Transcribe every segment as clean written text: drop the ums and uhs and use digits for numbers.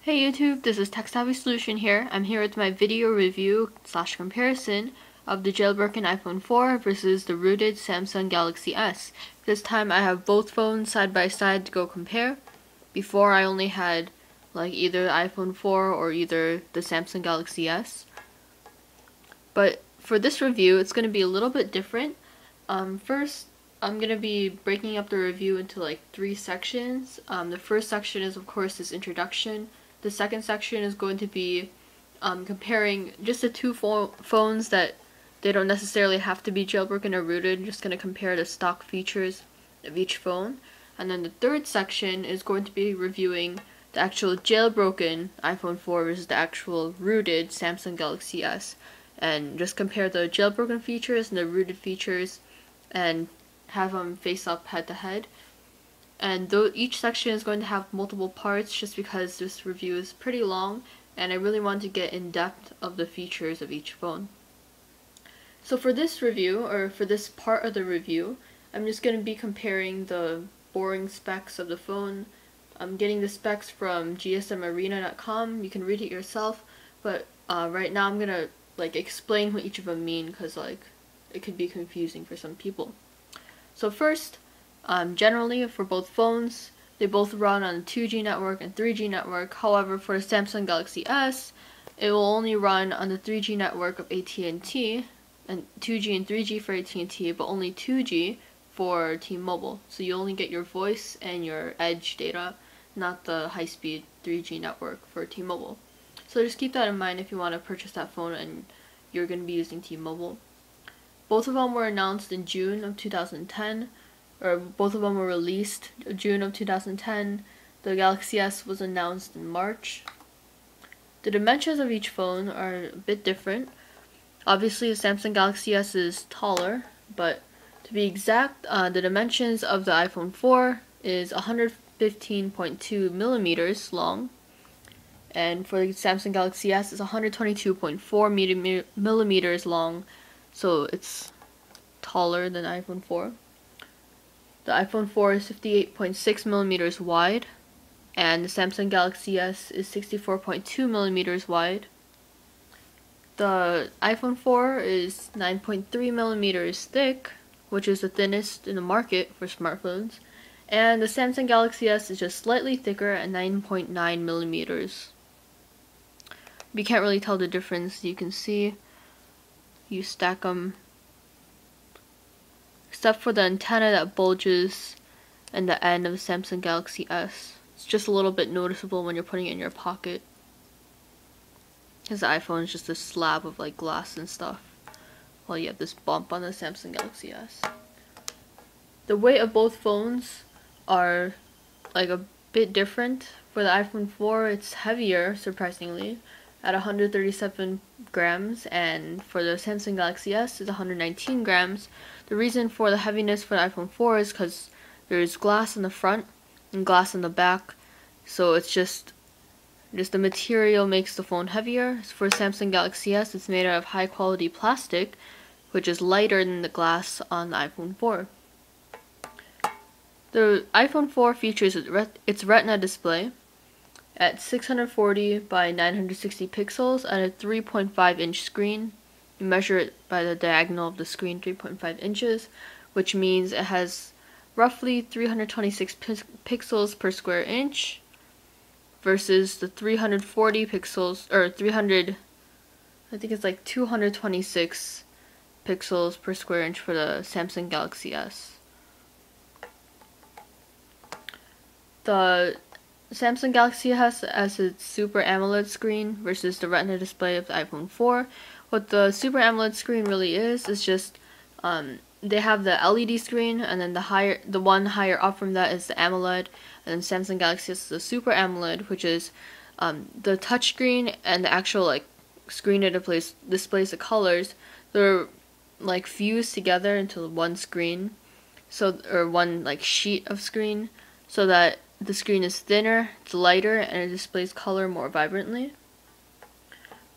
Hey YouTube, this is Tech Savvy Solution here. I'm here with my video review / comparison of the jailbroken iPhone 4 versus the rooted Samsung Galaxy S. This time I have both phones side by side to go compare. Before I only had like either the iPhone 4 or either the Samsung Galaxy S. But for this review, it's going to be a little bit different. First, I'm going to be breaking up the review into like 3 sections. The first section is of course this introduction. The second section is going to be comparing just the two phones that they don't necessarily have to be jailbroken or rooted. I'm just going to compare the stock features of each phone. And then the third section is going to be reviewing the actual jailbroken iPhone 4 versus the actual rooted Samsung Galaxy S. And just compare the jailbroken features and the rooted features and have them face up head to head. And each section is going to have multiple parts just because this review is pretty long and I really want to get in depth of the features of each phone. So for this review, or for this part of the review, I'm just going to be comparing the boring specs of the phone. I'm getting the specs from gsmarena.com. You can read it yourself, but right now I'm going to explain what each of them mean because it could be confusing for some people. So first, generally for both phones, they both run on 2G network and 3G network. However, for the Samsung Galaxy S, it will only run on the 3G network of AT&T, and 2G and 3G for AT&T, but only 2G for T-Mobile. So you only get your voice and your edge data, not the high-speed 3G network for T-Mobile. So just keep that in mind if you want to purchase that phone and you're going to be using T-Mobile. Both of them were announced in June of 2010, or both of them were released June of 2010. The Galaxy S was announced in March. The dimensions of each phone are a bit different. Obviously, the Samsung Galaxy S is taller, but to be exact, the dimensions of the iPhone 4 is 115.2 millimeters long, and for the Samsung Galaxy S is 122.4 millimeters long, so it's taller than iPhone 4. The iPhone 4 is 58.6 millimeters wide, and the Samsung Galaxy S is 64.2 millimeters wide. The iPhone 4 is 9.3 millimeters thick, which is the thinnest in the market for smartphones, and the Samsung Galaxy S is just slightly thicker at 9.9 millimeters. You can't really tell the difference. You can see, you stack them, except for the antenna that bulges in the end of the Samsung Galaxy S. It's just a little bit noticeable when you're putting it in your pocket, because the iPhone is just a slab of glass and stuff, while you have this bump on the Samsung Galaxy S. The weight of both phones are a bit different. For the iPhone 4, it's heavier, surprisingly, at 137 grams, and for the Samsung Galaxy S, it's 119 grams. The reason for the heaviness for the iPhone 4 is because there's glass in the front and glass in the back, so it's just the material makes the phone heavier. For Samsung Galaxy S, it's made out of high quality plastic, which is lighter than the glass on the iPhone 4. The iPhone 4 features its Retina display at 640 by 960 pixels and a 3.5 inch screen. You measure it by the diagonal of the screen, 3.5 inches, which means it has roughly 326 pixels per square inch versus the 340 pixels, or 226 pixels per square inch for the Samsung Galaxy S. The Samsung Galaxy S has its Super AMOLED screen versus the Retina display of the iPhone 4. What the Super AMOLED screen really is just they have the LED screen, and then the one higher up from that is the AMOLED, and then Samsung Galaxy S is the Super AMOLED, which is the touch screen and the actual screen that displays the colors. They're fused together into one screen, or one sheet of screen, so that the screen is thinner, it's lighter, and it displays color more vibrantly.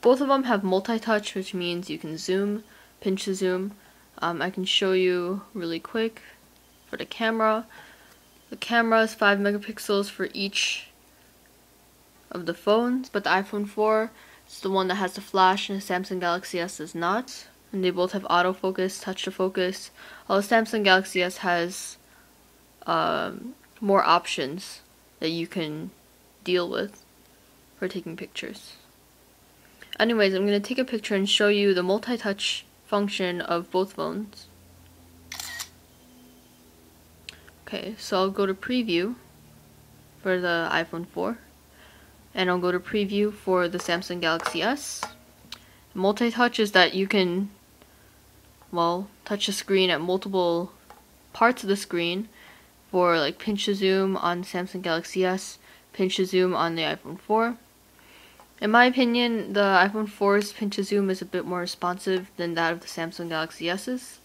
Both of them have multi-touch, which means you can zoom, pinch to zoom. I can show you really quick for the camera. The camera is 5 megapixels for each of the phones, but the iPhone 4 is the one that has the flash and the Samsung Galaxy S does not. And they both have autofocus, touch to focus. Although Samsung Galaxy S has more options that you can deal with for taking pictures. Anyways, I'm going to take a picture and show you the multi-touch function of both phones. Okay, so I'll go to preview for the iPhone 4 and I'll go to preview for the Samsung Galaxy S. Multi-touch is that you can, well, touch the screen at multiple parts of the screen for like pinch to zoom on Samsung Galaxy S, pinch to zoom on the iPhone 4. In my opinion, the iPhone 4's pinch to zoom is a bit more responsive than that of the Samsung Galaxy S's.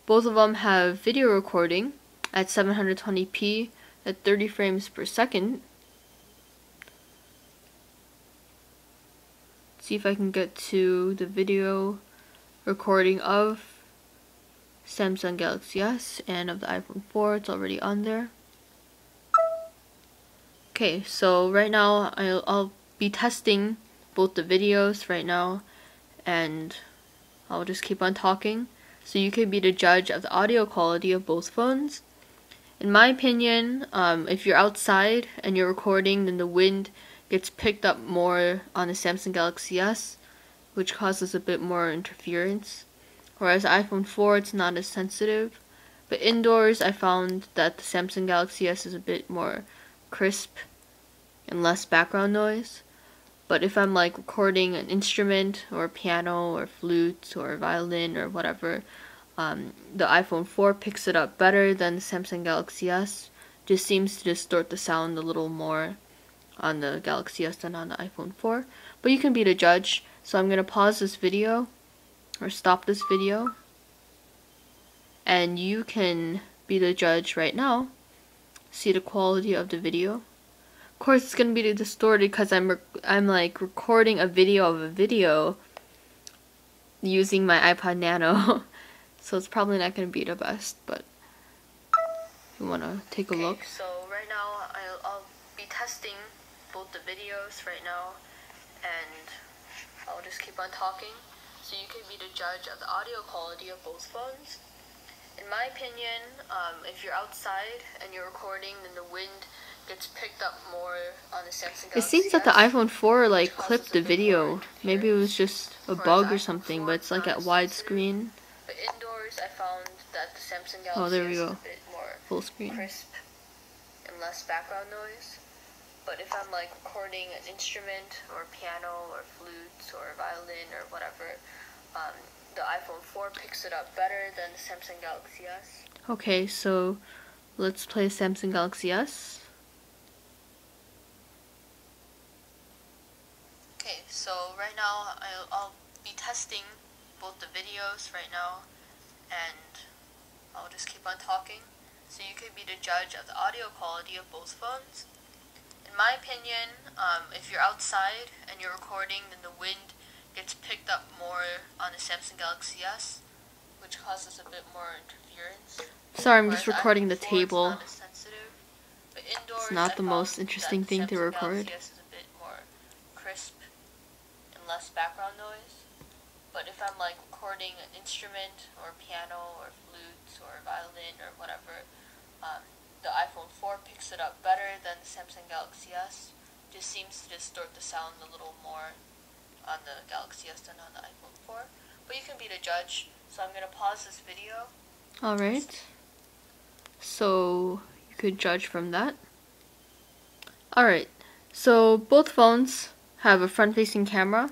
Both of them have video recording at 720p at 30 frames per second. See if I can get to the video recording of Samsung Galaxy S and of the iPhone 4. It's already on there. Okay, so right now I'll be testing both the videos right now, and I'll just keep on talking so you can be the judge of the audio quality of both phones. In my opinion, if you're outside and you're recording, then the wind gets picked up more on the Samsung Galaxy S, which causes a bit more interference. Whereas the iPhone 4, it's not as sensitive. But indoors, I found that the Samsung Galaxy S is a bit more crisp and less background noise. But if I'm like recording an instrument or piano or flute or violin or whatever, the iPhone 4 picks it up better than the Samsung Galaxy S. Just seems to distort the sound a little more on the Galaxy S than on the iPhone 4. But you can be the judge. So I'm going to pause this video or stop this video, and you can be the judge right now. See the quality of the video. Of course, it's gonna be distorted because I'm like recording a video of a video using my iPod Nano, so it's probably not gonna be the best. But if you wanna take a look. So right now I'll be testing both the videos right now, and I'll just keep on talking so you can be the judge of the audio quality of both phones. In my opinion, if you're outside and you're recording, then the wind gets picked up more on the Samsung Galaxy. It seems that the iPhone 4 like clipped the video. Maybe it was just a bug or something, but it's like at widescreen. But indoors, I found that the Samsung Galaxy there we go. is a bit more Full screen. crisp and less background noise. But if I'm like recording an instrument or piano or flute or violin or whatever, the iPhone 4 picks it up better than the Samsung Galaxy S. Okay, so let's play Samsung Galaxy S. Okay, so right now I'll be testing both the videos right now, and I'll just keep on talking so you can be the judge of the audio quality of both phones. In my opinion, if you're outside and you're recording, then the wind gets picked up more on the Samsung Galaxy S, which causes a bit more interference. Sorry, I'm just recording the table. It's not the most interesting thing to record. Galaxy S is a bit more crisp and less background noise. But if I'm like recording an instrument or piano or flute or violin or whatever, the iPhone 4 picks it up better than the Samsung Galaxy S. Just seems to distort the sound a little more on the Galaxy S than on the iPhone 4. But you can be the judge, so I'm going to pause this video. Alright. So you could judge from that. Alright, so both phones have a front-facing camera,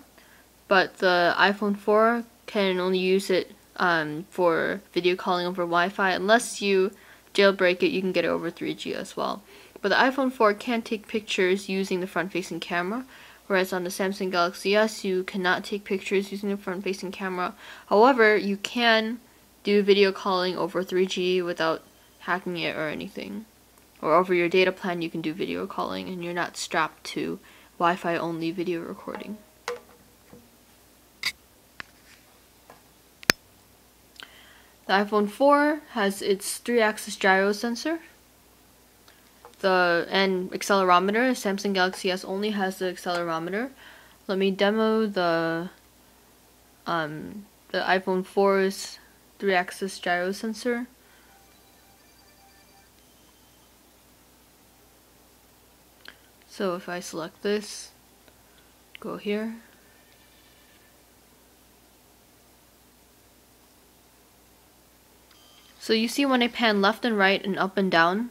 but the iPhone 4 can only use it for video calling over Wi-Fi. Unless you jailbreak it, you can get it over 3G as well. But the iPhone 4 can take pictures using the front-facing camera, whereas on the Samsung Galaxy S, you cannot take pictures using the front-facing camera. However, you can do video calling over 3G without hacking it or anything. Or over your data plan, you can do video calling, and you're not strapped to Wi-Fi only video recording. The iPhone 4 has its 3-axis gyro sensor. and accelerometer. Samsung Galaxy S only has the accelerometer. Let me demo the iPhone 4's 3-axis gyro sensor. So if I select this, go here. So you see when I pan left and right and up and down,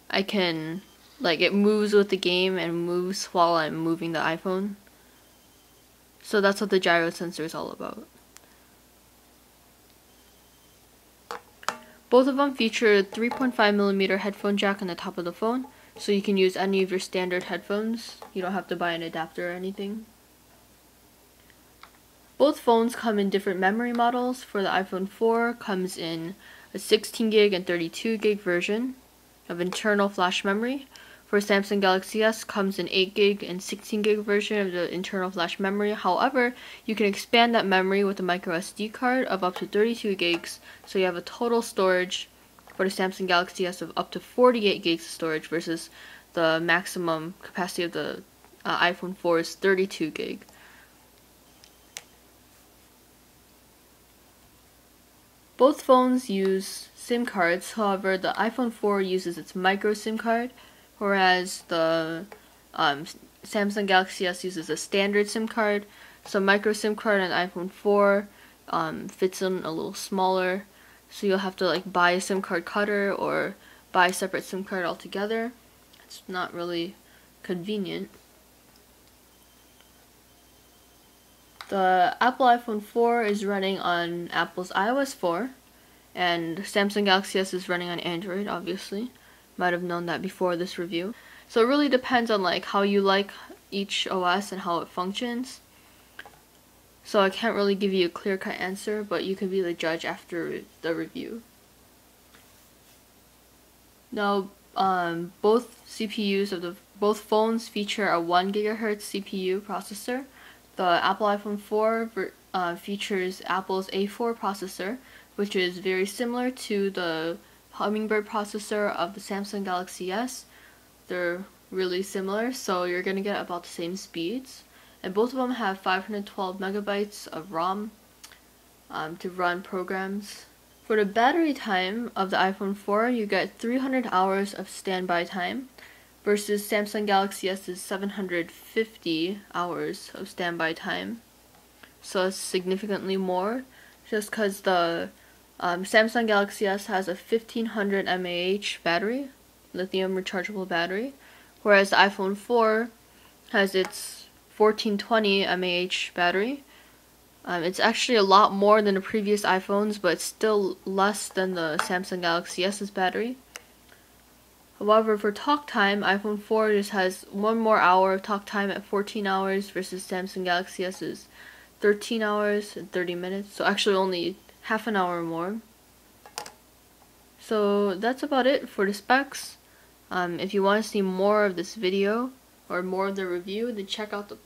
I can, like, it moves with the game and moves while I'm moving the iPhone. So that's what the gyro sensor is all about. Both of them feature a 3.5mm headphone jack on the top of the phone, so you can use any of your standard headphones. You don't have to buy an adapter or anything. Both phones come in different memory models. For the iPhone 4, comes in a 16GB and 32GB version of internal flash memory. For Samsung Galaxy S, comes in 8GB and 16GB version of the internal flash memory. However, you can expand that memory with a micro SD card of up to 32GB, so you have a total storage for the Samsung Galaxy S of up to 48GB of storage versus the maximum capacity of the iPhone 4 is 32GB. Both phones use SIM cards, however the iPhone 4 uses its micro SIM card, whereas the Samsung Galaxy S uses a standard SIM card. So micro SIM card on iPhone 4 fits in a little smaller, so you'll have to like buy a SIM card cutter or buy a separate SIM card altogether. It's not really convenient. The Apple iPhone 4 is running on Apple's iOS 4, and Samsung Galaxy S is running on Android, obviously. Might have known that before this review. So it really depends on like how you like each OS and how it functions. So I can't really give you a clear-cut answer, but you can be the judge after the review. Now, both CPUs of both phones feature a 1GHz CPU processor. The Apple iPhone 4 features Apple's A4 processor, which is very similar to the Hummingbird processor of the Samsung Galaxy S. They're really similar, so you're going to get about the same speeds. And both of them have 512 megabytes of ROM to run programs. For the battery time of the iPhone 4, you get 300 hours of standby time, versus Samsung Galaxy S's 750 hours of standby time. So it's significantly more, just because the Samsung Galaxy S has a 1500 mAh battery, lithium rechargeable battery, whereas the iPhone 4 has its 1420 mAh battery. It's actually a lot more than the previous iPhones, but it's still less than the Samsung Galaxy S's battery. However, for talk time, iPhone 4 just has 1 more hour of talk time at 14 hours versus Samsung Galaxy S's 13 hours and 30 minutes. So actually only half an hour more. So that's about it for the specs. If you want to see more of this video or more of the review, then check out the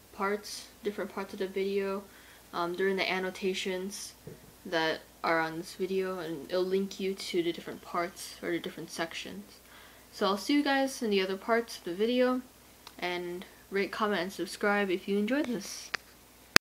different parts of the video during the annotations that are on this video, and it'll link you to the different parts or the different sections. So I'll see you guys in the other parts of the video, and rate, comment, and subscribe if you enjoyed this.